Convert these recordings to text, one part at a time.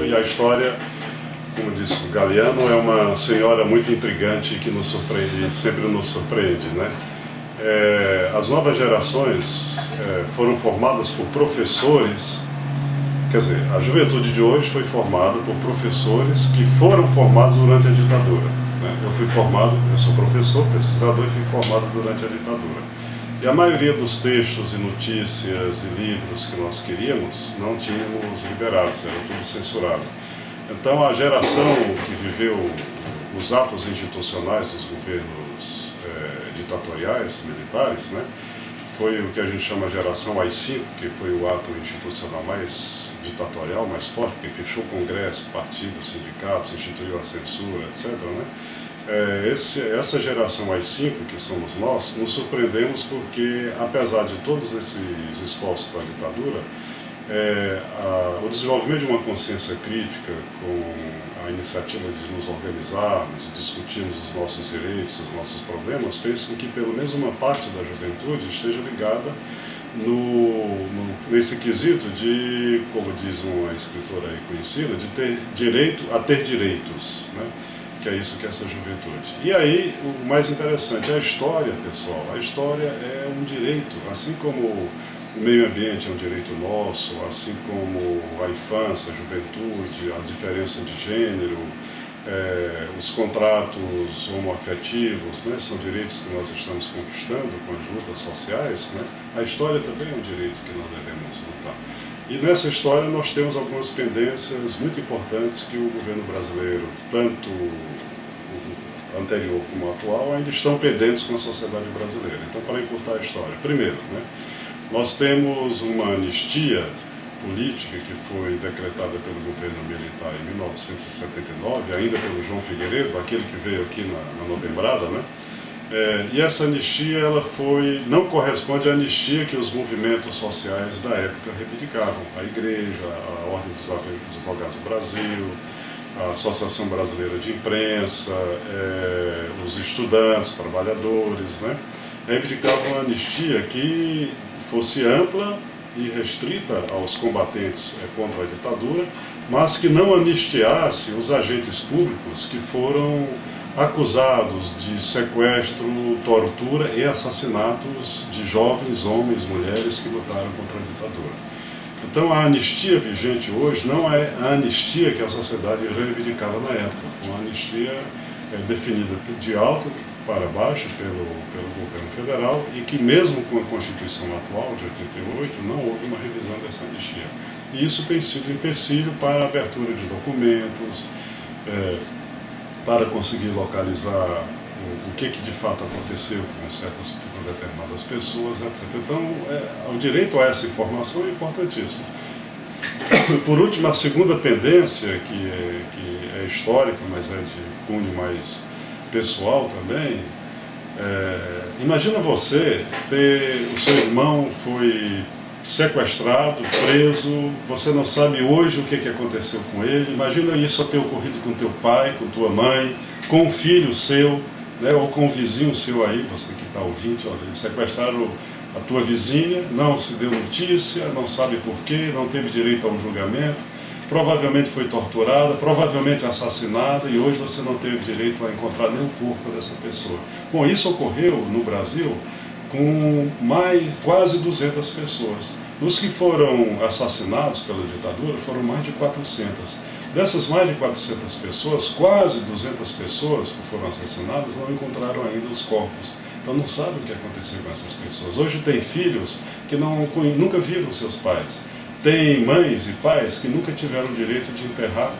E a história, como disse o Galeano, é uma senhora muito intrigante que nos surpreende, sempre nos surpreende, né? As novas gerações foram formadas por professores, quer dizer, a juventude de hoje foi formada por professores que foram formados durante a ditadura, né? Eu sou professor, pesquisador e fui formado durante a ditadura. E a maioria dos textos e notícias e livros que nós queríamos não tínhamos liberados, era tudo censurado. Então a geração que viveu os atos institucionais dos governos ditatoriais, militares, né, foi o que a gente chama de geração AI-5, que foi o ato institucional mais ditatorial, mais forte, que fechou o Congresso, partidos, sindicatos, instituiu a censura, etc., né? Essa geração AI-5, que somos nós, nos surpreendemos porque, apesar de todos esses esforços da ditadura, o desenvolvimento de uma consciência crítica com a iniciativa de nos organizarmos, de discutirmos os nossos direitos, os nossos problemas, fez com que pelo menos uma parte da juventude esteja ligada nesse quesito de, como diz uma escritora aí conhecida, de ter direito a ter direitos, né? Que é isso que é essa juventude. E aí, o mais interessante é a história, pessoal. A história é um direito, assim como o meio ambiente é um direito nosso, assim como a infância, a juventude, a diferença de gênero, os contratos homoafetivos, né, são direitos que nós estamos conquistando com as lutas sociais, né? A história também é um direito que nós devemos lutar. E nessa história nós temos algumas pendências muito importantes que o governo brasileiro, tanto o anterior como o atual, ainda estão pendentes com a sociedade brasileira. Então, para encurtar a história, primeiro, né, nós temos uma anistia política que foi decretada pelo governo militar em 1979, ainda pelo João Figueiredo, aquele que veio aqui na Novembrada, né? E essa anistia não corresponde à anistia que os movimentos sociais da época reivindicavam. A Igreja, a Ordem dos Advogados do Brasil, a Associação Brasileira de Imprensa, os estudantes, trabalhadores, né, reivindicavam uma anistia que fosse ampla e restrita aos combatentes contra a ditadura, mas que não anistiasse os agentes públicos que foram acusados de sequestro, tortura e assassinatos de jovens, homens, mulheres que lutaram contra a ditadura. Então a anistia vigente hoje não é a anistia que a sociedade reivindicava na época, foi uma anistia definida de alto para baixo pelo governo federal e que mesmo com a Constituição atual de 88 não houve uma revisão dessa anistia. E isso tem sido um empecilho para a abertura de documentos, para conseguir localizar o que de fato aconteceu com determinadas pessoas, etc. Então, o direito a essa informação é importantíssimo. Por último, a segunda pendência, que é histórica, mas é de cunho mais pessoal também, imagina você o seu irmão foi sequestrado, preso, você não sabe hoje o que aconteceu com ele. Imagina isso ter ocorrido com teu pai, com tua mãe, com um filho seu, né, ou com um vizinho seu aí, você que está ouvindo, olha, sequestraram a tua vizinha, não se deu notícia, não sabe porquê, não teve direito a um julgamento, provavelmente foi torturada, provavelmente assassinada, e hoje você não teve direito a encontrar nem o corpo dessa pessoa. Bom, isso ocorreu no Brasil com quase 200 pessoas. Os que foram assassinados pela ditadura foram mais de 400. Dessas mais de 400 pessoas, quase 200 pessoas que foram assassinadas não encontraram ainda os corpos. Então não sabem o que aconteceu com essas pessoas. Hoje tem filhos que nunca viram seus pais. Tem mães e pais que nunca tiveram o direito de enterrar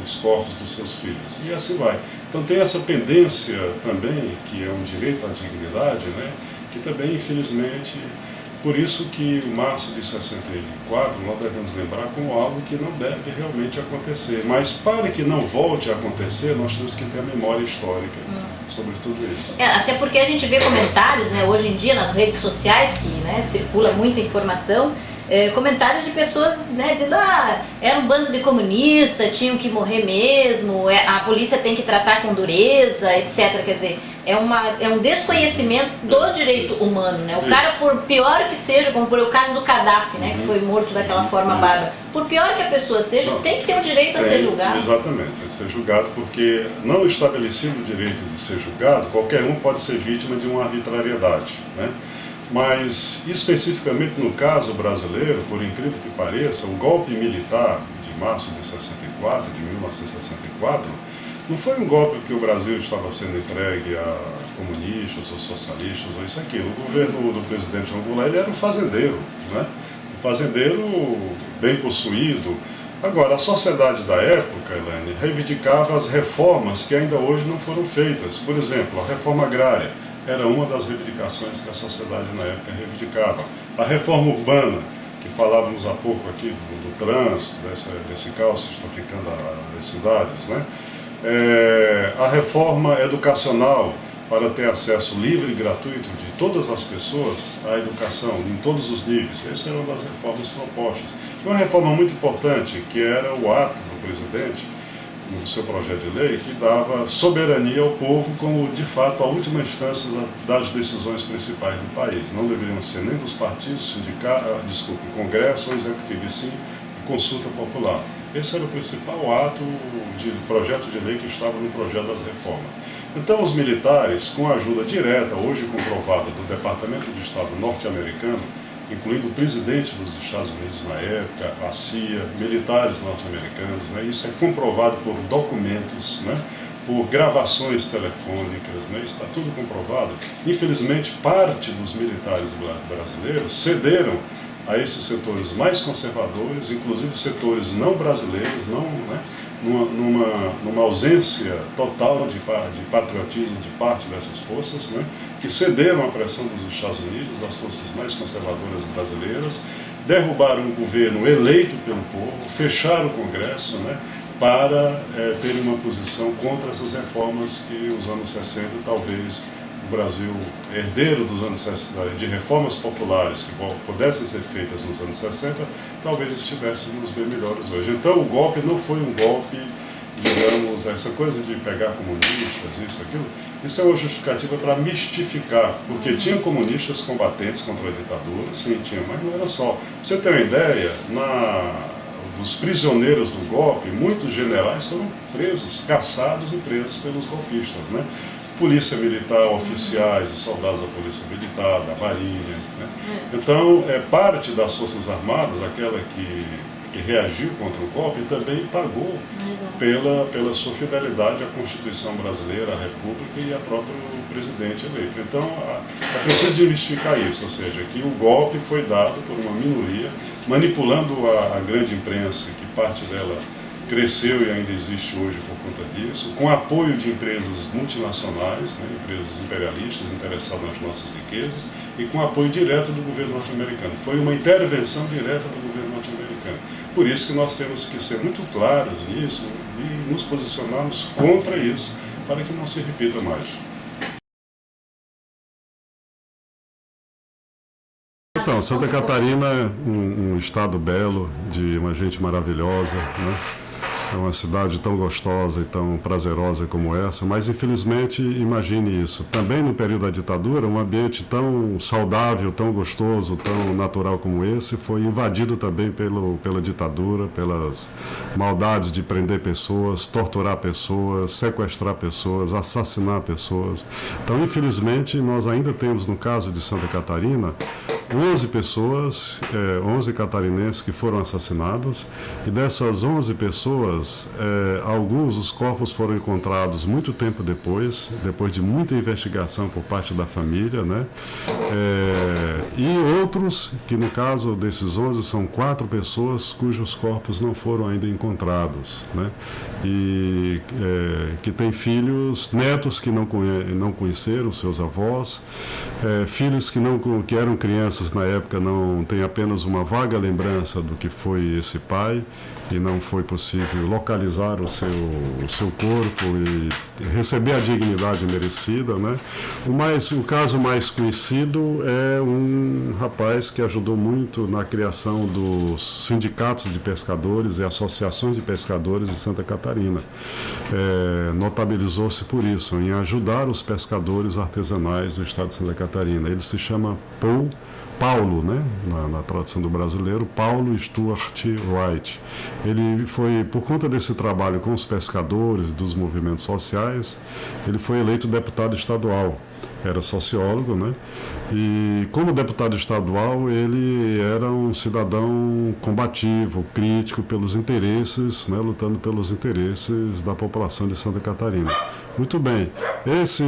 os corpos dos seus filhos. E assim vai. Então tem essa pendência também, que é um direito à dignidade, né, que também, infelizmente, por isso que o março de 64 nós devemos lembrar como algo que não deve realmente acontecer. Mas para que não volte a acontecer, nós temos que ter a memória histórica sobre tudo isso. Até porque a gente vê comentários, né, hoje em dia nas redes sociais, que, né, circula muita informação, comentários de pessoas, né, dizendo era um bando de comunistas, tinham que morrer mesmo, a polícia tem que tratar com dureza, etc. Quer dizer, é um desconhecimento do direito humano, né? O cara, por pior que seja, como por o caso do Gaddafi, né, que foi morto daquela forma bárbara, por pior que a pessoa seja, tem que ter o direito a ser julgado. Exatamente, a ser julgado, porque não estabelecido o direito de ser julgado, qualquer um pode ser vítima de uma arbitrariedade, né? Mas, especificamente no caso brasileiro, por incrível que pareça, o golpe militar de março de 1964, não foi um golpe que o Brasil estava sendo entregue a comunistas ou socialistas ou isso aqui. O governo do presidente João Goulart, ele era um fazendeiro, né? Um fazendeiro bem possuído. Agora, a sociedade da época, Elaine, reivindicava as reformas que ainda hoje não foram feitas. Por exemplo, a reforma agrária era uma das reivindicações que a sociedade na época reivindicava. A reforma urbana, que falávamos há pouco aqui do trânsito, desse caos que está ficando as cidades, né? A reforma educacional para ter acesso livre e gratuito de todas as pessoas à educação, em todos os níveis. Essa era uma das reformas propostas. Uma reforma muito importante, que era o ato do presidente, no seu projeto de lei, que dava soberania ao povo como, de fato, a última instância das decisões principais do país. Não deveriam ser nem dos partidos, congresso ou executivo, e sim consulta popular. Esse era o principal ato de projeto de lei que estava no projeto das reformas. Então, os militares, com a ajuda direta, hoje comprovada, do Departamento de Estado norte-americano, incluindo o presidente dos Estados Unidos na época, a CIA, militares norte-americanos, né? Isso é comprovado por documentos, né? Por gravações telefônicas, né? Isso está tudo comprovado. Infelizmente, parte dos militares brasileiros cederam a esses setores mais conservadores, inclusive setores não brasileiros, né? numa ausência total de patriotismo de parte dessas forças, né? Que cederam à pressão dos Estados Unidos, das forças mais conservadoras brasileiras, derrubaram um governo eleito pelo povo, fecharam o Congresso, né? Para ter uma posição contra essas reformas que os anos 60 talvez o Brasil, herdeiro dos anos 60, de reformas populares que pudessem ser feitas nos anos 60, talvez estivéssemos bem melhores hoje. Então o golpe não foi um golpe, digamos, essa coisa de pegar comunistas, isso, aquilo, isso é uma justificativa para mistificar, porque tinha comunistas combatentes contra a ditadura, sim, tinha, mas não era só. Pra você ter uma ideia, dos prisioneiros do golpe, muitos generais foram presos, caçados e presos pelos golpistas, né? Polícia Militar, oficiais e soldados da Polícia Militar, da Marinha, né? Então, parte das Forças Armadas, aquela que reagiu contra o golpe, também pagou pela sua fidelidade à Constituição brasileira, à República e ao próprio presidente eleito. Então, é preciso desmistificar isso, ou seja, que o golpe foi dado por uma minoria, manipulando a grande imprensa, que parte dela cresceu e ainda existe hoje por conta disso, com apoio de empresas multinacionais, né, empresas imperialistas interessadas nas nossas riquezas, e com apoio direto do governo norte-americano. Foi uma intervenção direta do governo norte-americano. Por isso que nós temos que ser muito claros nisso e nos posicionarmos contra isso, para que não se repita mais. Então, Santa Catarina é um estado belo, de uma gente maravilhosa, né? É uma cidade tão gostosa e tão prazerosa como essa, mas infelizmente, imagine isso, também no período da ditadura, um ambiente tão saudável, tão gostoso, tão natural como esse, foi invadido também pela ditadura, pelas maldades de prender pessoas, torturar pessoas, sequestrar pessoas, assassinar pessoas. Então, infelizmente, nós ainda temos, no caso de Santa Catarina, 11 pessoas, 11 catarinenses que foram assassinados, e dessas 11 pessoas, alguns dos corpos foram encontrados muito tempo depois de muita investigação por parte da família, né? E outros, que no caso desses 11 são 4 pessoas cujos corpos não foram ainda encontrados, né? E que têm filhos, netos que não conheceram seus avós, filhos que eram crianças moços na época não têm apenas uma vaga lembrança do que foi esse pai, e não foi possível localizar o seu corpo e receber a dignidade merecida, né? O caso mais conhecido é um rapaz que ajudou muito na criação dos sindicatos de pescadores e associações de pescadores de Santa Catarina. Notabilizou-se por isso, em ajudar os pescadores artesanais do estado de Santa Catarina. Ele se chama Paulo, né? Na tradução do brasileiro, Paulo Stuart Wright. Ele foi, por conta desse trabalho com os pescadores, dos movimentos sociais, ele foi eleito deputado estadual. Era sociólogo, né? E como deputado estadual, ele era um cidadão combativo, crítico pelos interesses, né? Lutando pelos interesses da população de Santa Catarina. Muito bem, esse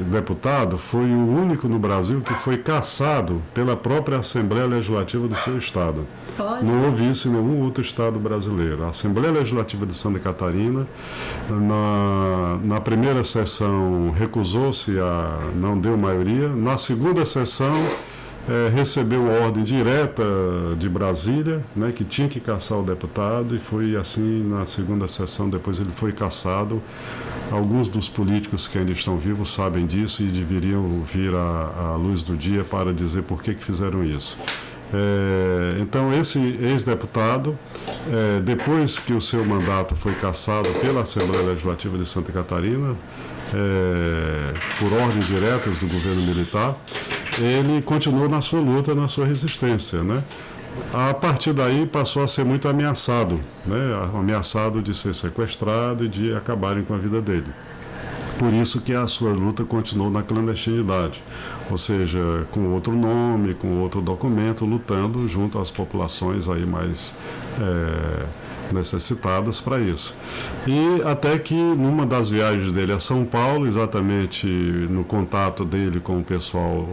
deputado foi o único no Brasil que foi cassado pela própria Assembleia Legislativa do seu estado. Olha. Não houve isso em nenhum outro estado brasileiro. A Assembleia Legislativa de Santa Catarina, na primeira sessão, recusou-se, não deu maioria. Na segunda sessão, recebeu ordem direta de Brasília, né, que tinha que cassar o deputado, e foi assim na segunda sessão. Depois ele foi cassado. Alguns dos políticos que ainda estão vivos sabem disso e deveriam vir à luz do dia para dizer por que fizeram isso. Então, esse ex-deputado, depois que o seu mandato foi cassado pela Assembleia Legislativa de Santa Catarina, por ordens diretas do governo militar, ele continuou na sua luta, na sua resistência, né? A partir daí passou a ser muito ameaçado, né? Ameaçado de ser sequestrado e de acabarem com a vida dele. Por isso que a sua luta continuou na clandestinidade, ou seja, com outro nome, com outro documento, lutando junto às populações aí mais necessitadas para isso. E até que numa das viagens dele a São Paulo, exatamente no contato dele com o pessoal,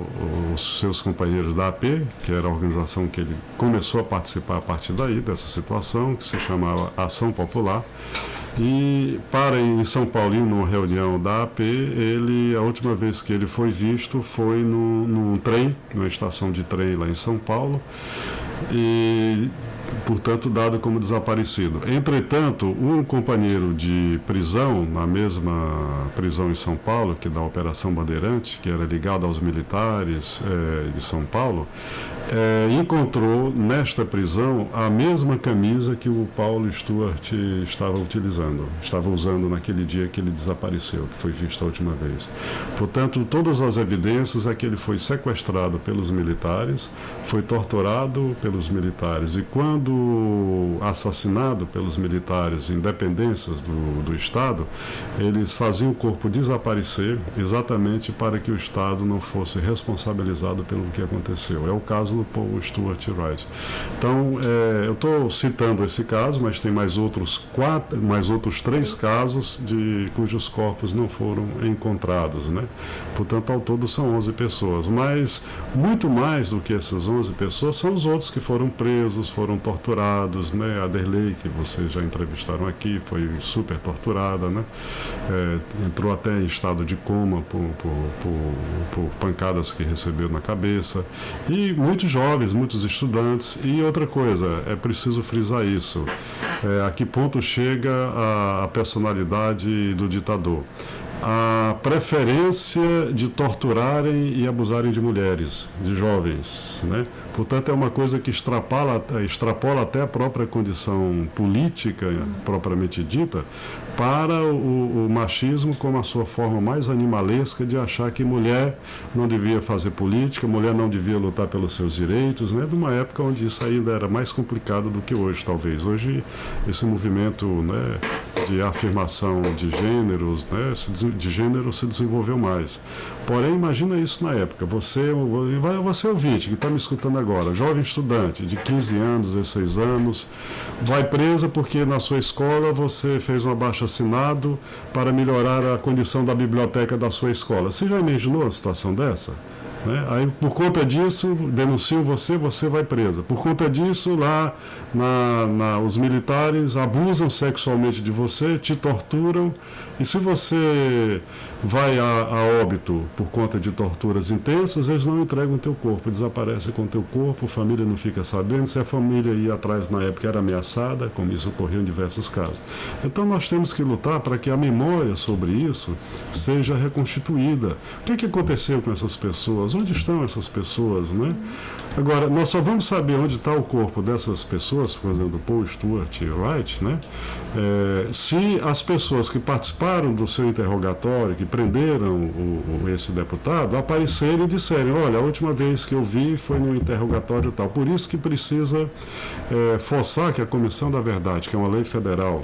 os seus companheiros da AP, que era a organização que ele começou a participar a partir daí, dessa situação, que se chamava Ação Popular. E em São Paulo, numa reunião da AP, a última vez que ele foi visto foi num trem, numa estação de trem lá em São Paulo, e portanto dado como desaparecido. Entretanto, um companheiro de prisão, na mesma prisão em São Paulo, que é da Operação Bandeirante, que era ligado aos militares de São Paulo, encontrou nesta prisão a mesma camisa que o Paulo Stuart estava usando naquele dia que ele desapareceu, que foi visto a última vez. Portanto, todas as evidências é que ele foi sequestrado pelos militares, foi torturado pelos militares, e quando assassinado pelos militares em dependências do Estado, eles faziam o corpo desaparecer exatamente para que o Estado não fosse responsabilizado pelo que aconteceu. É o caso do Paul Stuart Wright. Então, eu estou citando esse caso, mas tem mais outros 3 casos cujos corpos não foram encontrados, né? Portanto, ao todo são 11 pessoas, mas muito mais do que essas 11 pessoas são os outros que foram presos, foram torturados, né? A Derlei, que vocês já entrevistaram aqui, foi super torturada, né? Entrou até em estado de coma por pancadas que recebeu na cabeça, e muitos jovens, muitos estudantes. E outra coisa, é preciso frisar isso, a que ponto chega a personalidade do ditador. A preferência de torturarem e abusarem de mulheres, de jovens, né? Portanto, é uma coisa que extrapola até a própria condição política, propriamente dita, para o machismo como a sua forma mais animalesca de achar que mulher não devia fazer política, mulher não devia lutar pelos seus direitos, né? De uma época onde isso ainda era mais complicado do que hoje, talvez. Hoje, esse movimento, né, de afirmação de gêneros, né, de gênero se desenvolveu mais. Porém, imagina isso na época. Você ouvinte que está me escutando agora, jovem estudante de 15 anos, 16 anos, vai presa porque na sua escola você fez um abaixo-assinado para melhorar a condição da biblioteca da sua escola. Você já imaginou a situação dessa? Aí, por conta disso, denunciam você vai presa. Por conta disso, lá os militares abusam sexualmente de você, te torturam, e se você vai a óbito por conta de torturas intensas, eles não entregam o teu corpo, desaparece com o teu corpo, a família não fica sabendo, se a família ia atrás na época era ameaçada, como isso ocorreu em diversos casos. Então nós temos que lutar para que a memória sobre isso seja reconstituída. O que aconteceu com essas pessoas? Onde estão essas pessoas, né? Agora, nós só vamos saber onde está o corpo dessas pessoas, por exemplo, Paul Stuart Wright, né? Se as pessoas que participaram do seu interrogatório, que prenderam esse deputado, aparecerem e disserem, olha, a última vez que eu vi foi no interrogatório tal. Por isso que precisa forçar que a Comissão da Verdade, que é uma lei federal,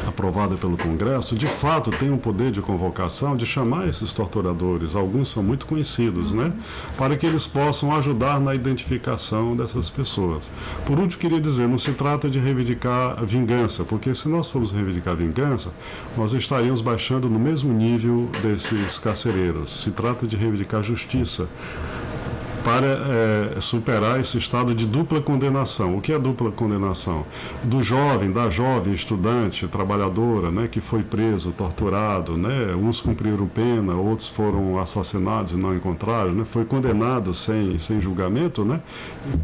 aprovada pelo Congresso, de fato tem um poder de convocação de chamar esses torturadores, alguns são muito conhecidos, né, para que eles possam ajudar na identificação dessas pessoas. Por último, queria dizer, não se trata de reivindicar vingança, porque se nós formos reivindicar vingança, nós estaríamos baixando no mesmo nível desses carcereiros. Se trata de reivindicar justiça, para superar esse estado de dupla condenação. O que é dupla condenação? Da jovem estudante, trabalhadora, né, que foi preso, torturado, né, uns cumpriram pena, outros foram assassinados e não encontraram, né, foi condenado sem julgamento, né,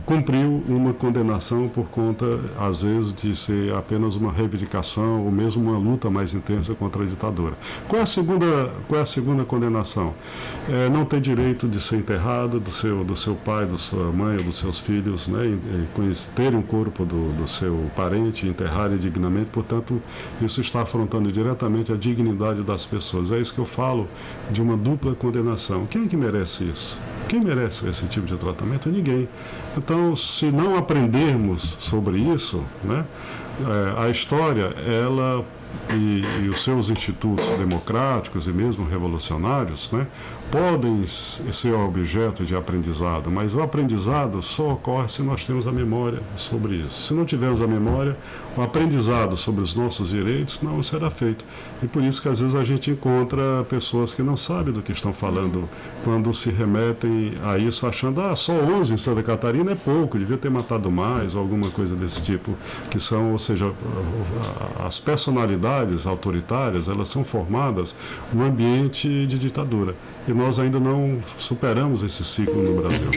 cumpriu uma condenação por conta, às vezes, de ser apenas uma reivindicação ou mesmo uma luta mais intensa contra a ditadura. Qual é a segunda condenação? Não ter direito de ser enterrado do seu pai, da sua mãe ou dos seus filhos, né, terem o corpo do seu parente, enterrarem dignamente. Portanto, isso está afrontando diretamente a dignidade das pessoas. É isso que eu falo de uma dupla condenação. Quem é que merece isso? Quem merece esse tipo de tratamento? Ninguém. Então, se não aprendermos sobre isso, né, a história, ela e os seus institutos democráticos e mesmo revolucionários, né, podem ser objeto de aprendizado, mas o aprendizado só ocorre se nós temos a memória sobre isso. Se não tivermos a memória, o aprendizado sobre os nossos direitos não será feito. E por isso que às vezes a gente encontra pessoas que não sabem do que estão falando quando se remetem a isso, achando, só 11 em Santa Catarina é pouco, devia ter matado mais, ou alguma coisa desse tipo, que são, ou seja, as personalidades autoritárias, elas são formadas no ambiente de ditadura. E nós ainda não superamos esse ciclo no Brasil.